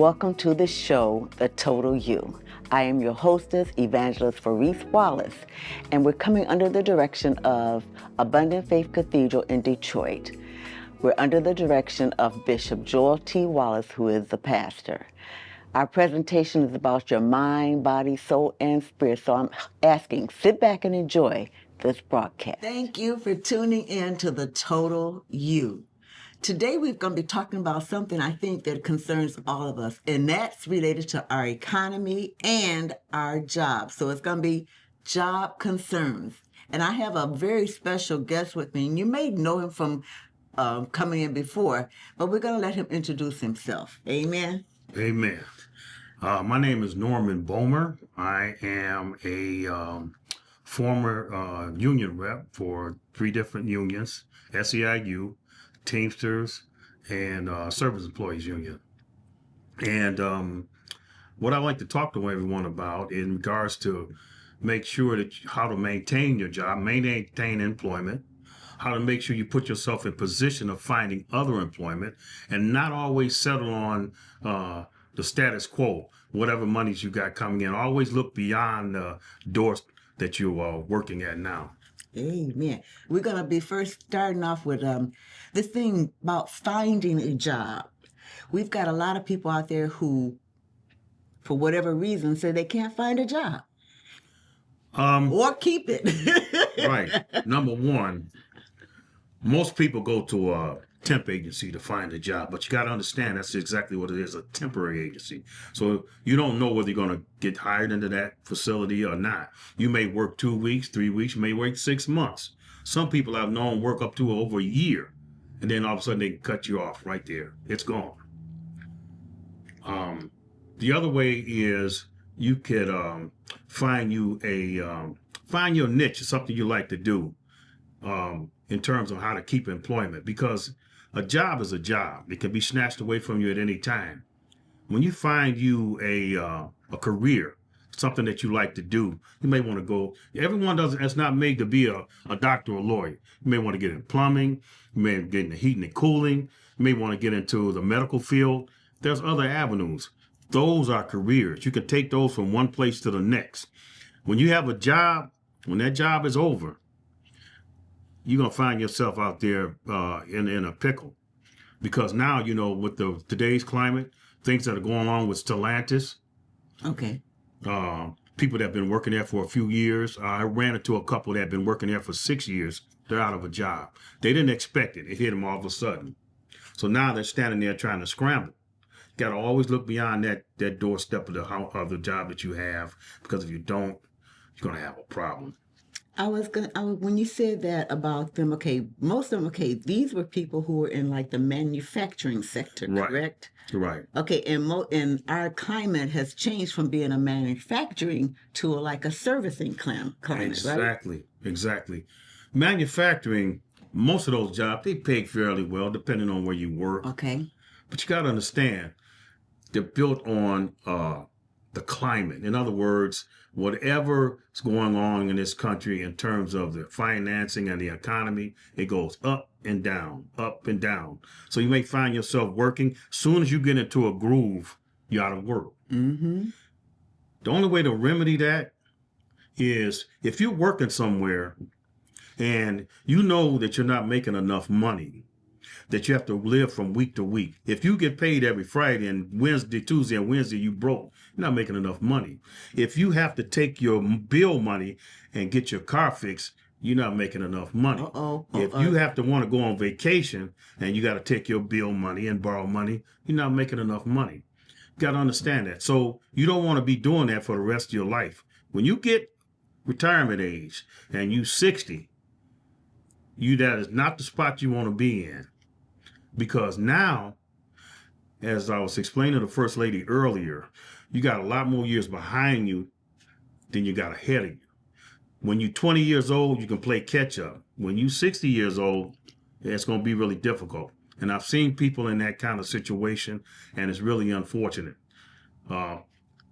welcome to the show, The Total You. I am your hostess, Evangelist Faris Wallace, and we're coming under the direction of Abundant Faith Cathedral in Detroit. We're under the direction of Bishop Joel T. Wallace, who is the pastor. Our presentation is about your mind, body, soul, and spirit, so I'm asking, sit back and enjoy this broadcast. Thank you for tuning in to The Total You. Today we're going to be talking about something I think that concerns all of us, and that's related to our economy and our jobs. So it's going to be job concerns. And I have a very special guest with me, and you may know him from coming in before, but we're going to let him introduce himself. Amen? Amen. My name is Norman Bomer. I am a former union rep for 3 different unions, SEIU, Teamsters, and Service Employees Union. And what I like to talk to everyone about in regards to make sure that how to maintain your job, maintain employment, how to make sure you put yourself in position of finding other employment and not always settle on the status quo, whatever monies you got coming in. Always look beyond the doors that you are working at now. Amen. We're going to be first starting off with this thing about finding a job. We've got a lot of people out there who, for whatever reason, say they can't find a job or keep it. Right. Number one, most people go to a temp agency to find a job, but you got to understand that's exactly what it is, a temporary agency. So you don't know whether you're going to get hired into that facility or not. You may work 2 weeks, 3 weeks, you may work 6 months. Some people I've known work up to over a year, and then all of a sudden they cut you off right there. It's gone. The other way is you could find you find your niche, something you like to do. In terms of how to keep employment, because a job is a job. It can be snatched away from you at any time. When you find you a career, something that you like to do, you may want to go. Everyone doesn't. It's not made to be a doctor or a lawyer. You may want to get in plumbing. You may get into heating and cooling. You may want to get into the medical field. There's other avenues. Those are careers. You can take those from one place to the next. When you have a job, when that job is over, you're going to find yourself out there in a pickle, because now, you know, with today's climate, things that are going on with Stellantis. Okay. People that have been working there for a few years. I ran into a couple that have been working there for 6 years. They're out of a job. They didn't expect it. It hit them all of a sudden. So now they're standing there trying to scramble. Got to always look beyond that doorstep of the job that you have, because if you don't, you're going to have a problem. When you said that about them, okay, most of them, okay, these were people who were in like the manufacturing sector, Right. correct? Right. Okay, and our climate has changed from being a manufacturing to like a servicing climate, Exactly. right? Exactly. Manufacturing, most of those jobs, they pay fairly well, depending on where you work. Okay. But you got to understand, they're built on the climate. In other words, whatever is going on in this country in terms of the financing and the economy, it goes up and down, up and down. So you may find yourself working. Soon as you get into a groove, you're out of work. Mm-hmm. The only way to remedy that is if you're working somewhere and you know that you're not making enough money, that you have to live from week to week. If you get paid every Friday and Tuesday and Wednesday you broke, you're not making enough money. If you have to take your bill money and get your car fixed, you're not making enough money. If you have to want to go on vacation and you got to take your bill money and borrow money, you're not making enough money. You got to understand that. So you don't want to be doing that for the rest of your life. When you get retirement age and you 60, that is not the spot you want to be in. Because now, as I was explaining to the First Lady earlier, you got a lot more years behind you than you got ahead of you. When you're 20 years old, you can play catch up. When you're 60 years old, it's going to be really difficult. And I've seen people in that kind of situation, and it's really unfortunate.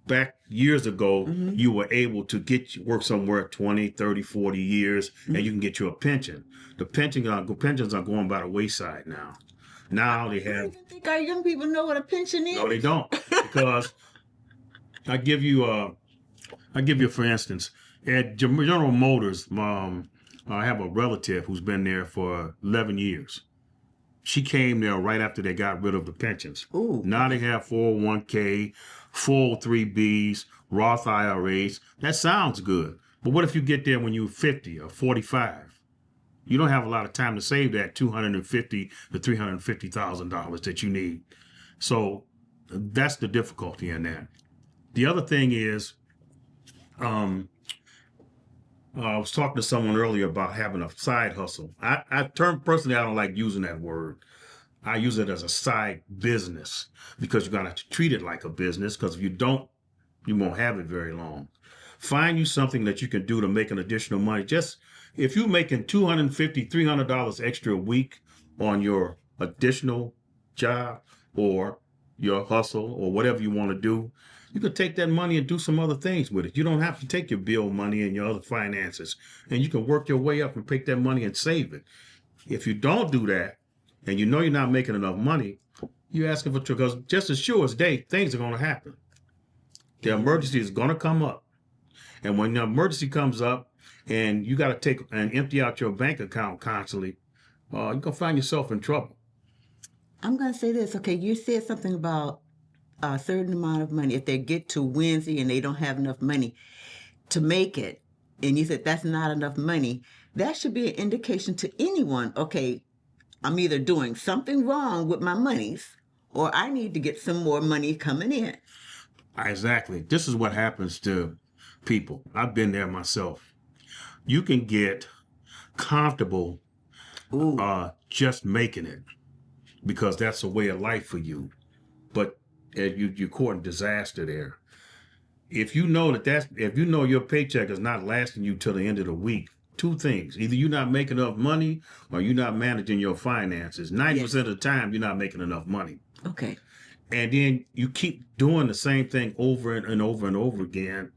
Back years ago, you were able to work somewhere 20, 30, 40 years, and you can get you a pension. The pensions are going by the wayside now. Now they I don't have, even think our young people know what a pension is. no, they don't. Because I give you, for instance, at General Motors, I have a relative who's been there for 11 years. She came there right after they got rid of the pensions. Ooh, Now okay. they have 401k, 403bs, Roth IRAs. That sounds good. But what if you get there when you're 50 or 45? You don't have a lot of time to save that $250 to $350,000 that you need. So that's the difficulty in that. The other thing is, I was talking to someone earlier about having a side hustle. Personally, I don't like using that word. I use it as a side business because you're going to have to treat it like a business, because if you don't, you won't have it very long. Find you something that you can do to make an additional money. Just if you're making $250, $300 extra a week on your additional job or your hustle or whatever you want to do, you can take that money and do some other things with it. You don't have to take your bill money and your other finances, and you can work your way up and take that money and save it. If you don't do that, and you know you're not making enough money, you're asking for trouble, because just as sure as day, things are going to happen. The emergency is going to come up. And when the emergency comes up and you got to take and empty out your bank account constantly, you're going to find yourself in trouble. I'm going to say this. Okay, you said something about a certain amount of money. If they get to Wednesday and they don't have enough money to make it, and you said that's not enough money, that should be an indication to anyone. Okay, I'm either doing something wrong with my monies or I need to get some more money coming in. Exactly. This is what happens to people. I've been there myself. You can get comfortable just making it because that's a way of life for you. But you're courting disaster there. If you know if you know your paycheck is not lasting you till the end of the week, two things: either you're not making enough money or you're not managing your finances. 90% of the time, you're not making enough money. Okay. And then you keep doing the same thing over and over and over again,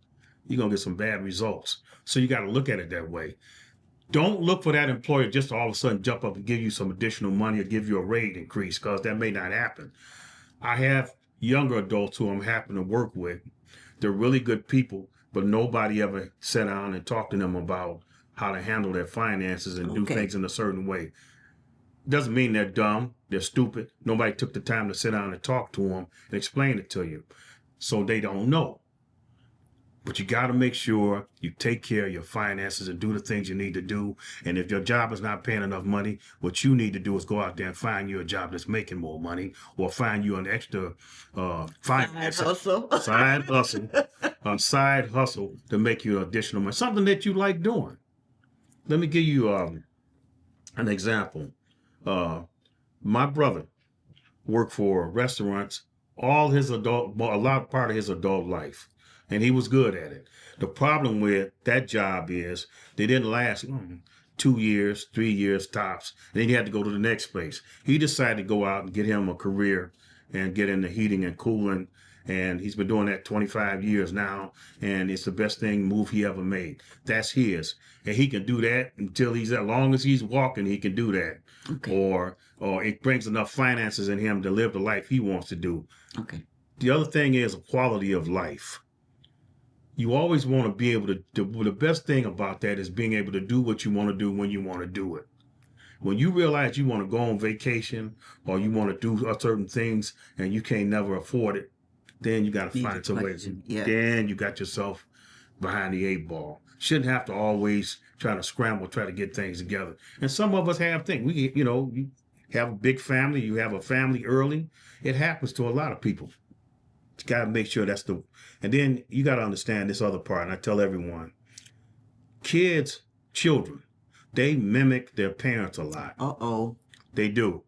you're going to get some bad results. So you got to look at it that way. Don't look for that employer just to all of a sudden jump up and give you some additional money or give you a rate increase, because that may not happen. I have younger adults who I'm happy to work with. They're really good people, but nobody ever sat down and talked to them about how to handle their finances and do things in a certain way. Doesn't mean they're dumb, they're stupid. Nobody took the time to sit down and talk to them and explain it to you. So they don't know. But you got to make sure you take care of your finances and do the things you need to do. And if your job is not paying enough money, what you need to do is go out there and find you a job that's making more money, or find you an extra side hustle to make you additional money, something that you like doing. Let me give you an example. My brother worked for restaurants a lot part of his adult life, and he was good at it. The problem with that job is they didn't last 2 years, 3 years tops. And then he had to go to the next place. He decided to go out and get him a career and get into heating and cooling. And he's been doing that 25 years now, and it's the best move he ever made. That's his. And he can do that until as long as he's walking, he can do that. Okay. Or it brings enough finances in him to live the life he wants to do. Okay. The other thing is a quality of life. You always want to be able to do, the best thing about that is being able to do what you want to do when you want to do it. When you realize you want to go on vacation or you want to do certain things and you can't never afford it, then you got to find some ways. Yeah. Then you got yourself behind the 8 ball. Shouldn't have to always try to scramble, try to get things together. And some of us have things. You have a big family, you have a family early. It happens to a lot of people. You got to make sure and then you got to understand this other part. And I tell everyone, children, they mimic their parents a lot. They do.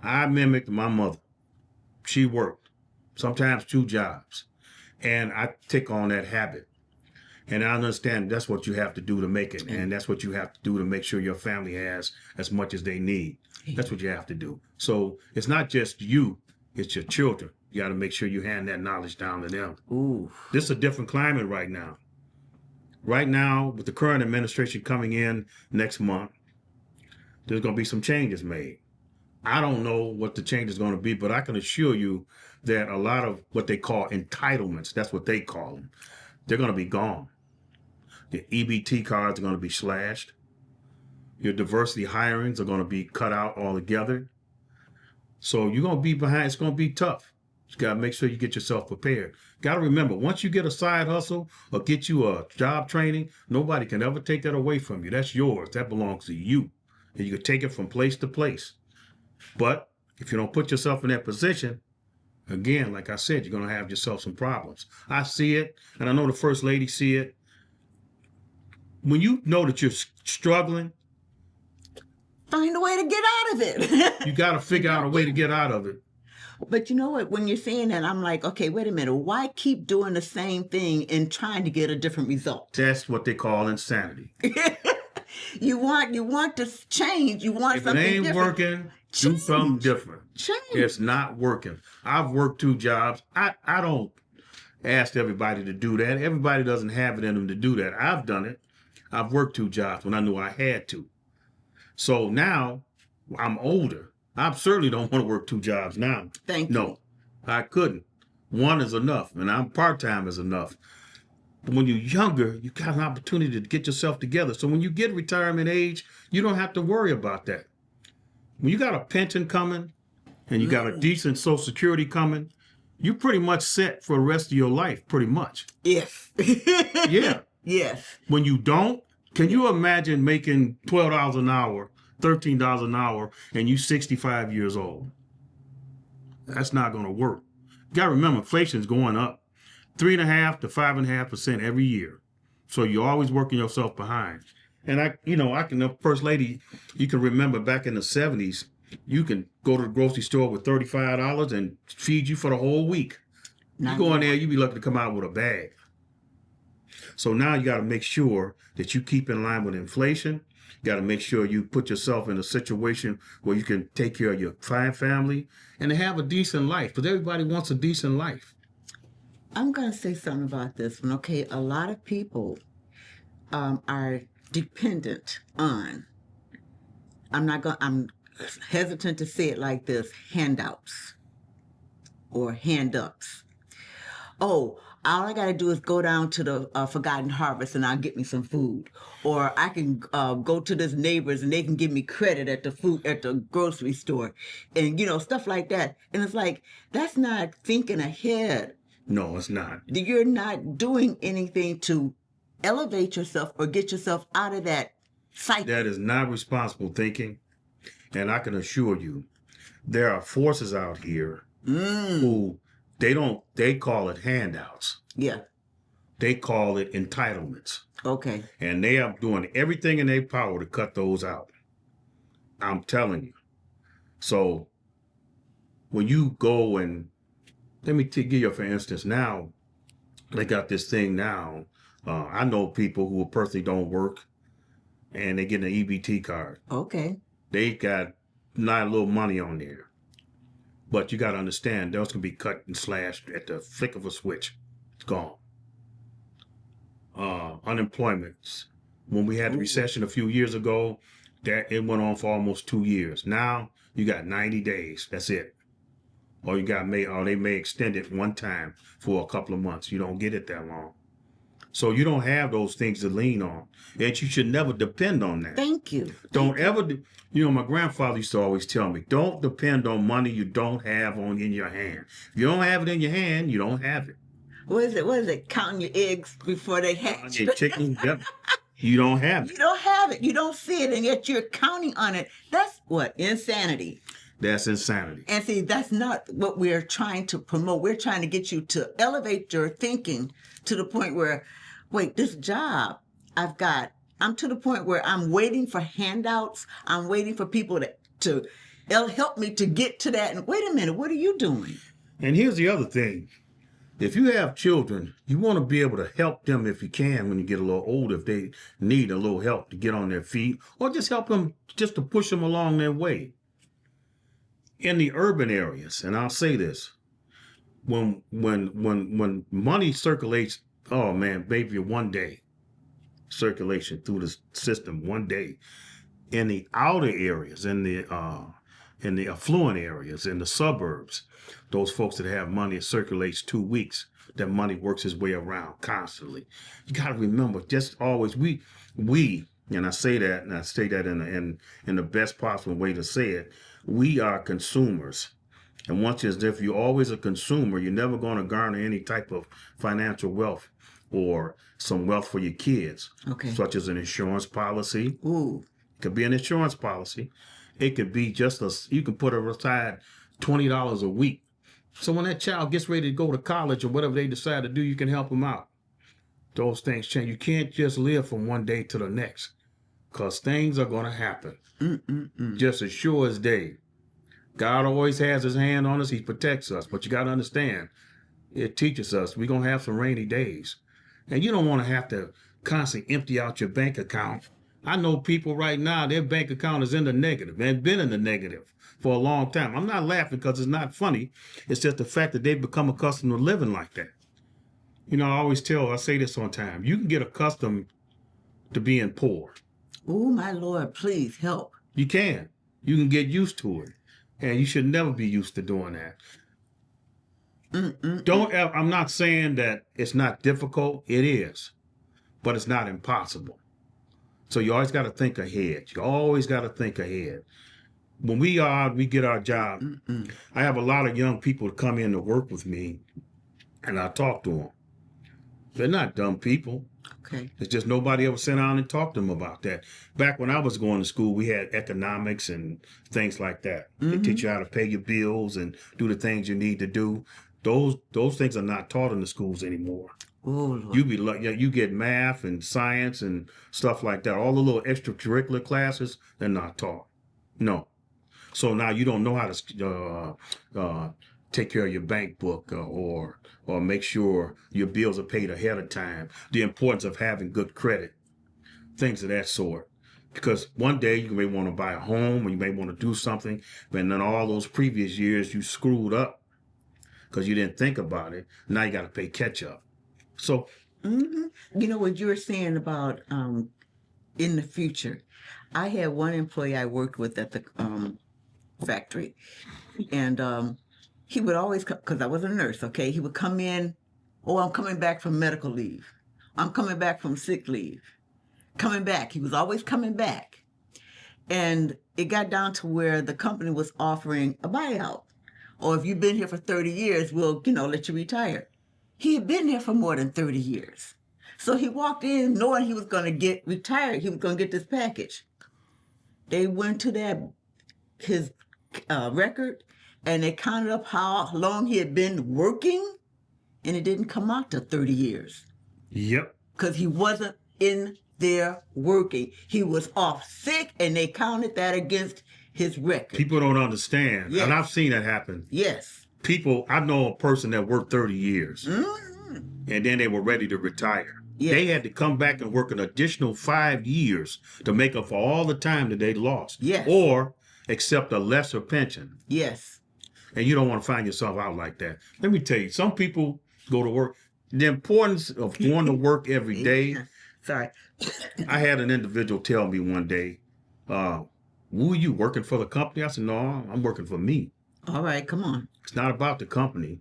I mimicked my mother. She worked, sometimes 2 jobs. And I take on that habit. And I understand that's what you have to do to make it. And that's what you have to do to make sure your family has as much as they need. That's what you have to do. So it's not just you, it's your children. You got to make sure you hand that knowledge down to them. Ooh. This is a different climate right now. Right now, with the current administration coming in next month, there's going to be some changes made. I don't know what the change is going to be, but I can assure you that a lot of what they call entitlements, that's what they call them, they're going to be gone. The EBT cards are going to be slashed. Your diversity hirings are going to be cut out altogether. So you're going to be behind. It's going to be tough. You got to make sure you get yourself prepared. Got to remember, once you get a side hustle or get you a job training, nobody can ever take that away from you. That's yours. That belongs to you. And you can take it from place to place. But if you don't put yourself in that position, again, like I said, you're going to have yourself some problems. I see it, and I know the First Lady see it. When you know that you're struggling, Find a way to get out of it. you got to figure out a way to get out of it. But you know what? When you're saying that, I'm like, okay, wait a minute. Why keep doing the same thing and trying to get a different result? That's what they call insanity. You want to change. You want If it something ain't different. working, do something different. Change. It's not working. I've worked 2 jobs. I don't ask everybody to do that. Everybody doesn't have it in them to do that. I've done it. I've worked 2 jobs when I knew I had to. So now I'm older. I certainly don't want to work 2 jobs now. Thank you. No, I couldn't. 1 is enough, and I'm part-time is enough. But when you're younger, you got an opportunity to get yourself together. So when you get retirement age, you don't have to worry about that. When you got a pension coming and you got a decent Social Security coming, you're pretty much set for the rest of your life, pretty much. Yes. Yeah. Yes. When you don't, can you imagine making $12 an hour, $13 an hour, and you 65 years old? That's not going to work. You got to remember, inflation's going up 3.5% to 5.5% every year. So you're always working yourself behind. And the First Lady, you can remember back in the 70s, you can go to the grocery store with $35 and feed you for the whole week. You go in there, you be lucky to come out with a bag. So now you got to make sure that you keep in line with inflation. You got to make sure you put yourself in a situation where you can take care of your family and have a decent life, because everybody wants a decent life. I'm going to say something about this one. Okay, a lot of people are dependent on, I'm hesitant to say it like this, handouts or hand-ups. Oh, all I got to do is go down to the Forgotten Harvest and I'll get me some food. Or I can go to this neighbor's and they can give me credit at the grocery store. And, stuff like that. And it's like, that's not thinking ahead. No, it's not. You're not doing anything to elevate yourself or get yourself out of that cycle. That is not responsible thinking. And I can assure you, there are forces out here who they call it handouts. Yeah. They call it entitlements. Okay. And they are doing everything in their power to cut those out. I'm telling you. So when you go and, let me give you, for instance, now they got this thing now. I know people who personally don't work and they get an EBT card. Okay. They got not a little money on there. But you got to understand, those can be cut and slashed at the flick of a switch. It's gone. Unemployment. When we had the recession a few years ago, that it went on for almost 2 years. Now you got 90 days. That's it. Or they may extend it one time for a couple of months. You don't get it that long. So you don't have those things to lean on. And you should never depend on that. Thank you. Don't ever, my grandfather used to always tell me, don't depend on money you don't have in your hand. If you don't have it in your hand, you don't have it. What is it? Counting your eggs before they hatch. Your chicken, yep. You don't have it. You don't have it. You don't see it, and yet you're counting on it. That's what? Insanity. That's insanity. And see, that's not what we're trying to promote. We're trying to get you to elevate your thinking to the point where, wait, this job I've got, I'm to the point where I'm waiting for handouts. I'm waiting for people to help me to get to that. And wait a minute, what are you doing? And here's the other thing. If you have children, you want to be able to help them if you can when you get a little older, if they need a little help to get on their feet, or just help them, just to push them along their way. In the urban areas, and I'll say this, when money circulates, oh man, maybe one day, circulation through the system one day. In the outer areas, in in the affluent areas, in the suburbs, those folks that have money, it circulates 2 weeks. That money works its way around constantly. You got to remember, just always we, and I say that, and I say that in the best possible way to say it. We are consumers, and once if you're always a consumer, you're never going to garner any type of financial wealth or some wealth for your kids, such as an insurance policy. Ooh. It could be an insurance policy. It could be just you can put aside $20 a week. So when that child gets ready to go to college or whatever they decide to do, you can help them out. Those things change. You can't just live from one day to the next, because things are going to happen. Just as sure as day. God always has his hand on us. He protects us. But you got to understand, it teaches us we're going to have some rainy days. And you don't want to have to constantly empty out your bank account. I know people right now, their bank account is in the negative and been in the negative for a long time. I'm not laughing because it's not funny. It's just the fact that they've become accustomed to living like that. You know, I say this on time, you can get accustomed to being poor. Oh, my Lord, please help. You can. You can get used to it. And you should never be used to doing that. I'm not saying that it's not difficult. It is. But it's not impossible. So you always got to think ahead. You always got to think ahead. When we get our job, I have a lot of young people that come in to work with me, and I talk to them. They're not dumb people. Okay. It's just nobody ever sat down and talked to them about that. Back when I was going to school, we had economics and things like that. They teach you how to pay your bills and do the things you need to do. Those things are not taught in the schools anymore. Oh, Lord. You get math and science and stuff like that. All the little extracurricular classes, they're not taught. No. So now you don't know how to take care of your bank book or make sure your bills are paid ahead of time. The importance of having good credit, things of that sort. Because one day you may want to buy a home or you may want to do something, and then all those previous years you screwed up because you didn't think about it. Now you got to pay catch up. So, You know what you were saying about in the future. I had one employee I worked with at the factory, and he would always come, because I was a nurse, okay? He would come in, oh, I'm coming back from medical leave. I'm coming back from sick leave. Coming back. He was always coming back. And it got down to where the company was offering a buyout. Or if you've been here for 30 years, we'll, let you retire. He had been there for more than 30 years. So he walked in knowing he was going to get retired. He was going to get this package. They went to his record, and they counted up how long he had been working, and it didn't come out to 30 years. Yep. Because he wasn't in there working. He was off sick, and they counted that against his record. People don't understand. Yes. And I've seen that happen. Yes. I know a person that worked 30 years, and then they were ready to retire. Yes. They had to come back and work an additional 5 years to make up for all the time that they lost. Yes. Or accept a lesser pension. Yes. And you don't want to find yourself out like that. Let me tell you, some people go to work. The importance of going to work every day. Sorry. I had an individual tell me one day, were you working for the company? I said, no, I'm working for me. All right, come on. It's not about the company.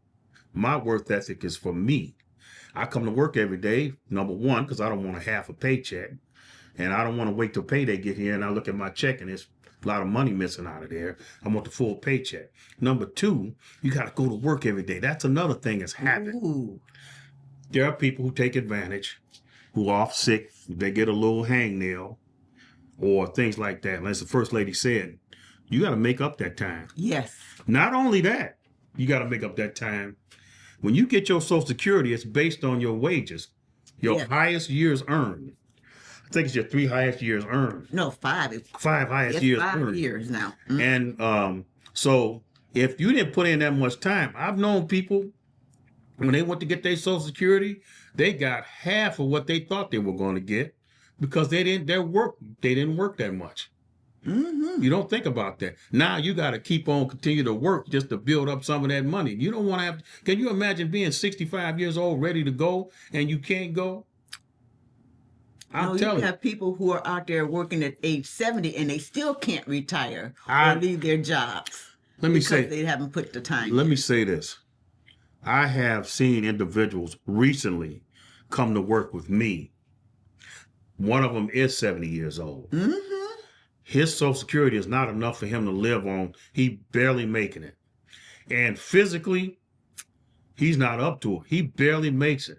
My work ethic is for me. I come to work every day, number one, because I don't want a half a paycheck. And I don't want to wait till payday get here and I look at my check and there's a lot of money missing out of there. I want the full paycheck. Number two, you got to go to work every day. That's another thing that's happened. Ooh. There are people who take advantage, who are off sick, they get a little hangnail or things like that. And as the First Lady said, you got to make up that time. Yes. Not only that, you got to make up that time. When you get your Social Security, it's based on your wages, your highest years earned. I think it's your 3 highest years earned. No, 5. 5 highest years 5 earned. years now. And so if you didn't put in that much time, I've known people, when they went to get their Social Security, they got half of what they thought they were going to get because they didn't work that much. You don't think about that. Now you got to continue to work just to build up some of that money. You don't want to have, can you imagine being 65 years old, ready to go, and you can't go? I'm No, you telling you. have people who are out there working at age 70 and they still can't retire or I leave their jobs let me because say they haven't put the time let me in. say this. I have seen individuals recently come to work with me. One of them is 70 years old. Mm-hmm. His Social Security is not enough for him to live on. He barely making it. And physically, he's not up to it. He barely makes it.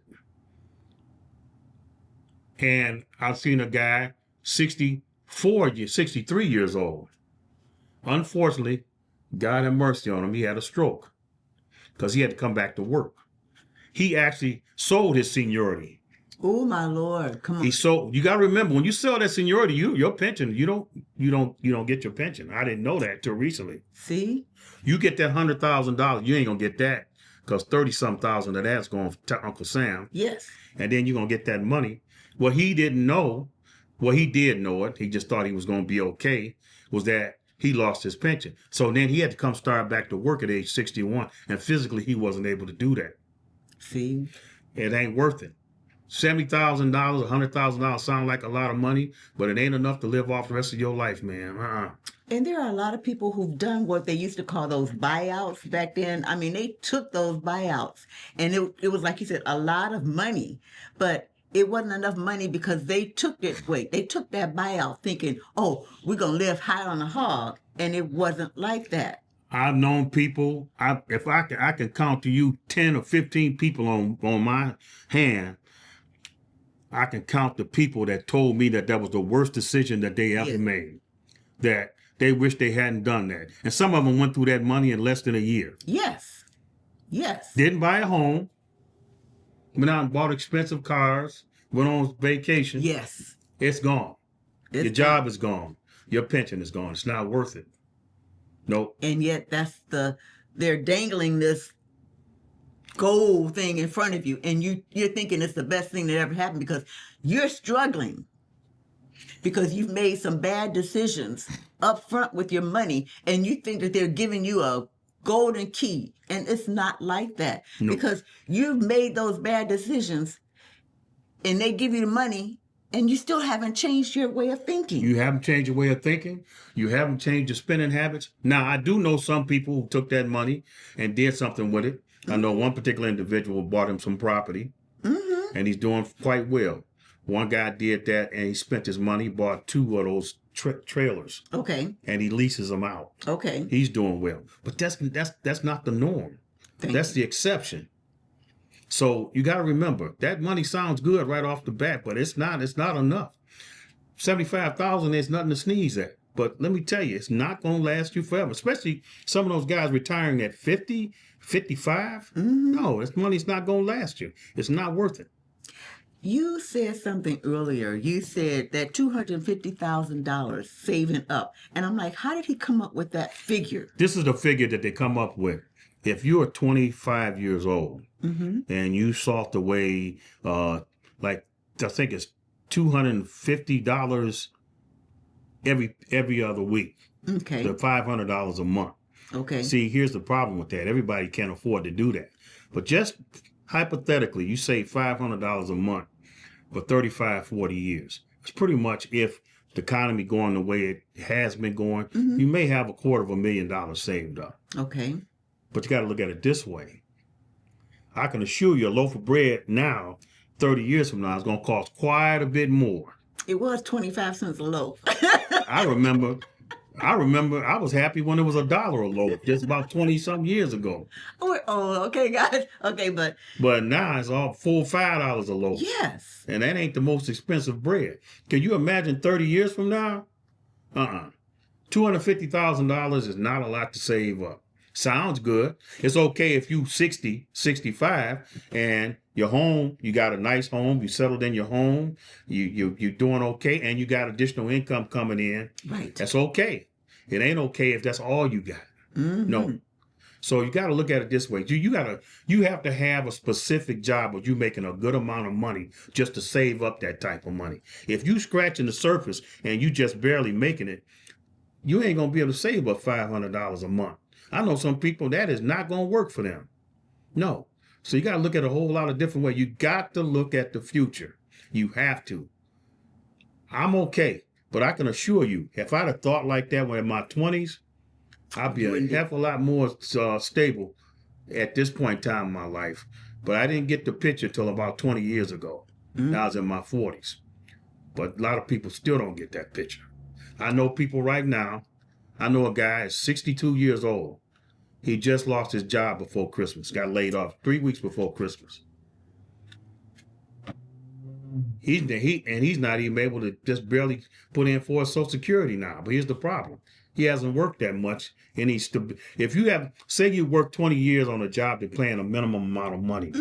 And I've seen a guy 63 years old. Unfortunately, God have mercy on him. He had a stroke because he had to come back to work. He actually sold his seniority. Oh my Lord, come on. He sold. You got to remember, when you sell that seniority, your pension, you don't get your pension. I didn't know that till recently. See? You get that $100,000, you ain't gonna get that because 30-some thousand of that's going to Uncle Sam, Yes. and then you're gonna get that money. What he didn't know, well, he did know it. He just thought he was gonna be okay. Was that he lost his pension? So then he had to come start back to work at age 61, and physically he wasn't able to do that. See? It ain't worth it. $70,000, $100,000 sound like a lot of money, but it ain't enough to live off the rest of your life, man. And there are a lot of people who've done what they used to call those buyouts back then. I mean, they took those buyouts and it was like you said, a lot of money, but it wasn't enough money because they took it, they took that buyout thinking, oh, we're going to live high on the hog. And it wasn't like that. I've known people. If I can count to you 10 or 15 people on my hand. I can count the people that told me that was the worst decision that they ever made. That they wish they hadn't done that. And some of them went through that money in less than a year. Yes. Yes. Didn't buy a home. Went out and bought expensive cars. Went on vacation. Yes. It's gone. It's Your job is gone. Your pension is gone. It's not worth it. Nope. And yet they're dangling this gold thing in front of you, and you're thinking it's the best thing that ever happened because you're struggling because you've made some bad decisions up front with your money, and you think that they're giving you a golden key, and it's not like that. No. Because you've made those bad decisions and they give you the money and you still haven't changed your way of thinking. You haven't changed your way of thinking. You haven't changed your spending habits. Now, I do know some people who took that money and did something with it. I know one particular individual bought him some property, and he's doing quite well. One guy did that, and he spent his money, bought 2 of those trailers. Okay. And he leases them out. Okay. He's doing well. But that's not the norm. That's the exception. So you got to remember, that money sounds good right off the bat, but it's not enough. 75,000 is nothing to sneeze at. But let me tell you, it's not going to last you forever, especially some of those guys retiring at 50, 55. No, this money's not going to last you. It's not worth it. You said something earlier. You said that $250,000 saving up. And I'm like, how did he come up with that figure? This is the figure that they come up with. If you are 25 years old and you salt away, like I think it's $250 every other week. Okay. The $500 a month. Okay. See, here's the problem with that. Everybody can't afford to do that. But just hypothetically, you save $500 a month for 35, 40 years. It's pretty much, if the economy going the way it has been going, you may have $250,000 saved up. Okay. But you got to look at it this way. I can assure you a loaf of bread now, 30 years from now, is going to cost quite a bit more. It was 25 cents a loaf. I remember I was happy when it was $1 a loaf, just about 20-some years ago. Oh, okay, guys. Okay, but now it's all $4, $5 a loaf. yes. And that ain't the most expensive bread. Can you imagine 30 years from now? $250,000 is not a lot to save up. Sounds good. It's okay if you 60, 65 and your home, you got a nice home, you settled in your home, you're doing okay, and you got additional income coming in. Right. That's okay. It ain't okay if that's all you got. No. So you got to look at it this way. You have to have a specific job where you're making a good amount of money just to save up that type of money. If you scratching the surface and you just barely making it, you ain't going to be able to save up $500 a month. I know some people that is not going to work for them. No. So you got to look at a whole lot of different ways. You got to look at the future. You have to. I'm okay. But I can assure you, if I'd have thought like that when in my 20s, I'd be a heck of a lot more stable at this point in time in my life. But I didn't get the picture till about 20 years ago. I was in my 40s. But a lot of people still don't get that picture. I know people right now. I know a guy is 62 years old. He just lost his job before Christmas. Got laid off 3 weeks before Christmas. He's not even able to just barely put in for Social Security now. But here's the problem: he hasn't worked that much, and if you have, say, you work 20 years on a job that's paying a minimum amount of money,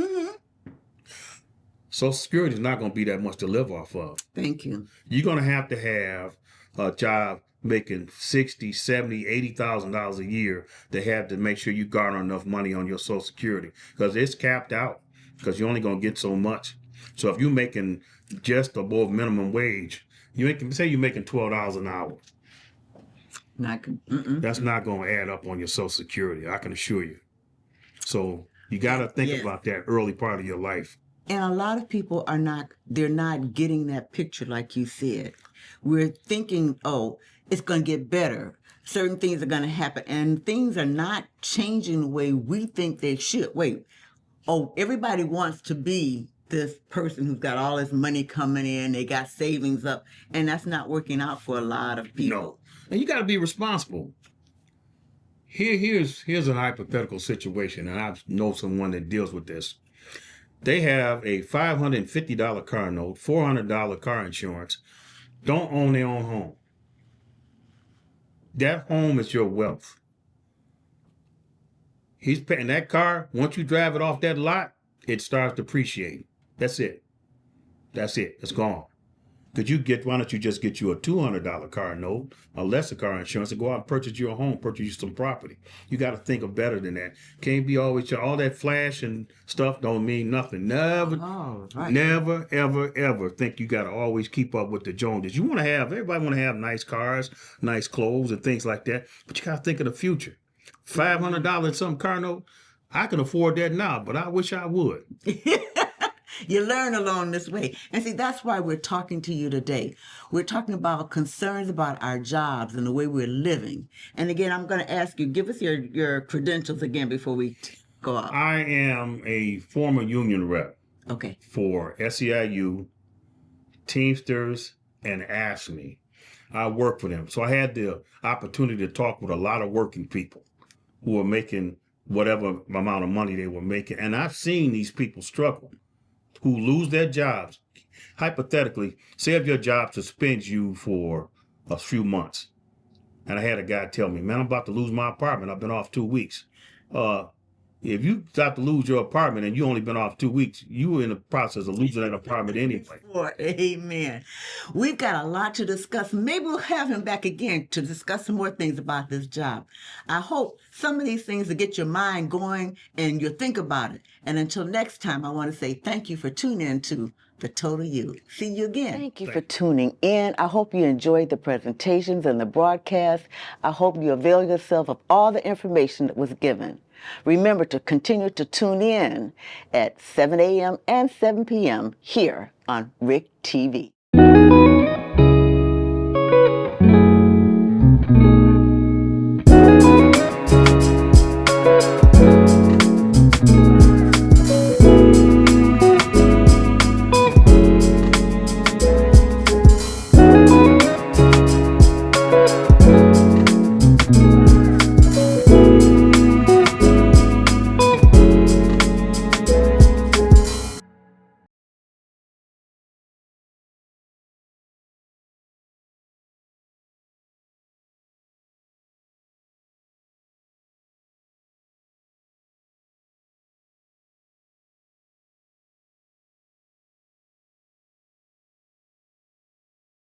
Social Security is not going to be that much to live off of. Thank you. You're going to have a job making $60,000, $70,000, $80,000 a year to have to make sure you garner enough money on your Social Security, because it's capped out, because you're only going to get so much. So if you're making just above minimum wage, say you're making $12 an hour. That's not going to add up on your Social Security, I can assure you. So you got to think about that early part of your life. And a lot of people they're not getting that picture like you said. We're thinking, oh, it's going to get better. Certain things are going to happen, and things are not changing the way we think they should. Wait, everybody wants to be this person who's got all this money coming in, they got savings up, and that's not working out for a lot of people. No, and you got to be responsible. Here's an hypothetical situation, and I know someone that deals with this. They have a $550 car note, $400 car insurance, don't own their own home. That home is your wealth. He's paying that car. Once you drive it off that lot, it starts depreciating. That's it. It's gone. Why don't you just get you a $200 car note, a lesser car insurance, and go out and purchase your home, purchase you some property. You got to think of better than that. Can't be always all that flash and stuff don't mean nothing. Never, ever, ever think you got to always keep up with the Joneses. Everybody want to have nice cars, nice clothes, and things like that. But you got to think of the future. $500 some car note, I can afford that now, but I wish I would. You learn along this way. And see, that's why we're talking to you today. We're talking about concerns about our jobs and the way we're living. And again, I'm going to ask you, give us your credentials again before we go out. I am a former union rep. Okay. For SEIU, Teamsters, and ASME. I work for them. So I had the opportunity to talk with a lot of working people who were making whatever amount of money they were making. And I've seen these people struggle, who lose their jobs. Hypothetically, say if your job suspends you for a few months. And I had a guy tell me, man, I'm about to lose my apartment. I've been off 2 weeks. If you start to lose your apartment and you only been off 2 weeks, you were in the process of losing that apartment anyway. Amen. We've got a lot to discuss. Maybe we'll have him back again to discuss some more things about this job. I hope some of these things will get your mind going and you'll think about it. And until next time, I want to say thank you for tuning in to The Total You. See you again. Thank you for tuning in. I hope you enjoyed the presentations and the broadcast. I hope you avail yourself of all the information that was given. Remember to continue to tune in at 7 a.m. and 7 p.m. here on RIC TV.